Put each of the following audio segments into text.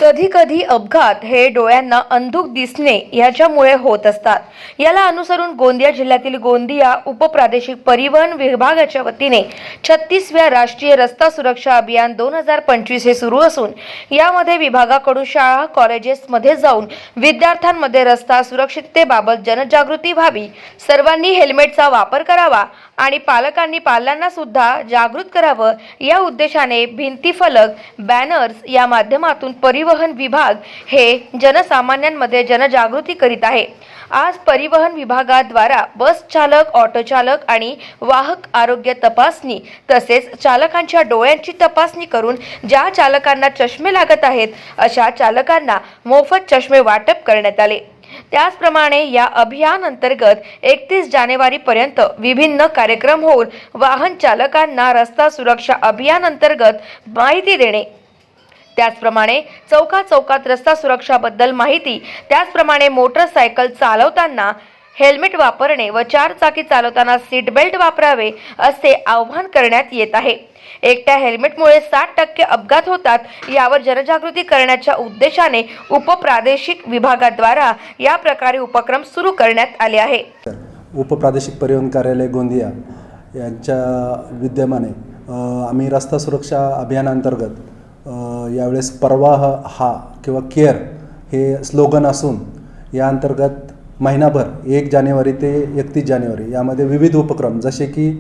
कधी कधी अपघात हे डोळ्यांना अंधुक दिसणे याच्यामुळे होत असतात। याला अनुसरून गोंदिया जिल्ह्यातील गोंदिया उपप्रादेशिक परिवहन विभागाच्या वतीने 36व्या राष्ट्रीय रस्ता सुरक्षा अभियान 2025 हे सुरू असून यामध्ये विभागाकडून शाळा कॉलेजेसमध्ये जाऊन विद्यार्थ्यांमध्ये रस्ता सुरक्षिततेबाबत जनजागृती व्हावी, सर्वांनी हेल्मेटचा वापर करावा आणि पालकांनी पाल्यांना सुद्धा जागृत करावं या उद्देशाने भिंतीफलक, बॅनर्स या माध्यमातून परिवहन विभाग हे जनसामान्यांमध्ये जनजागृती करीत आहे। आज परिवहन विभागाद्वारा बस चालक, ऑटो चालक आणि वाहक आरोग्य तपासणी तसेच चालकांच्या डोळ्यांची तपासणी करून ज्या चालकांना चष्मे लागत आहेत अशा चालकांना मोफत चष्मे वाटप करण्यात आले। त्याचप्रमाणे या अभियान अंतर्गत 31 जानेवारी पर्यंत विभिन्न कार्यक्रम होऊन वाहन चालकांना रस्ता सुरक्षा अभियान अंतर्गत माहिती देणे, त्याचप्रमाणे चौकात रस्ता सुरक्षाबद्दल माहिती, त्याचप्रमाणे मोटरसायकल चालवताना हेल्मेट वापरणे व 4 चाकी चालवताना सीट बेल्ट वापरावे असे आवाहन करण्यात येत आहे। एकट्या हेल्मेटमुळे 60% अपघात होतात। यावर जनजागृती करण्याच्या उद्देशाने उपप्रादेशिक विभागाद्वारा या प्रकारे उपक्रम सुरू करण्यात आले आहे। उपप्रादेशिक परिवहन कार्यालय गोंदिया यांच्या विद्यमाने आम्ही रस्ता सुरक्षा अभियानांतर्गत यावेळेस परवाह हा किंवा केअर हे स्लोगन असून या अंतर्गत महिनाभर 1 जानेवारी ते 31 जानेवारी यामध्ये विविध उपक्रम जसे की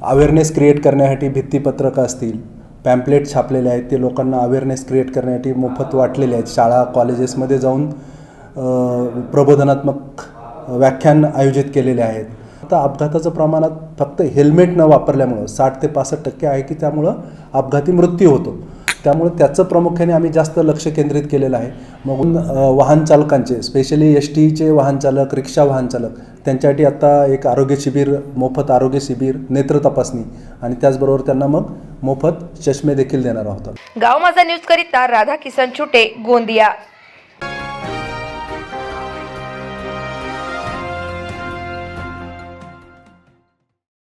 अवेअरनेस क्रिएट करण्यासाठी भित्तीपत्रकं असतील, पॅम्पलेट छापलेले आहेत, ते लोकांना अवेअरनेस क्रिएट करण्यासाठी मोफत वाटलेले आहेत। शाळा कॉलेजेसमध्ये जाऊन प्रबोधनात्मक व्याख्यान आयोजित केलेले आहेत। आता अपघाताचं प्रमाणात फक्त हेल्मेट न वापरल्यामुळं 60 ते 65% आहे की त्यामुळं अपघाती मृत्यू होतो। त्यामुळे त्याचं प्रामुख्याने आम्ही जास्त लक्ष केंद्रित केलेलं आहे। मग वाहन चालकांचे स्पेशली एसटीचे वाहन चालक, रिक्षा वाहन चालक त्यांच्यासाठी आता एक आरोग्य शिबिर, मोफत आरोग्य शिबिर, नेत्र तपासणी आणि त्याचबरोबर त्यांना मग मोफत चष्मे देखील देणार आहोत। गाव माझा न्यूज करिता राधा किसन छुटे, गोंदिया।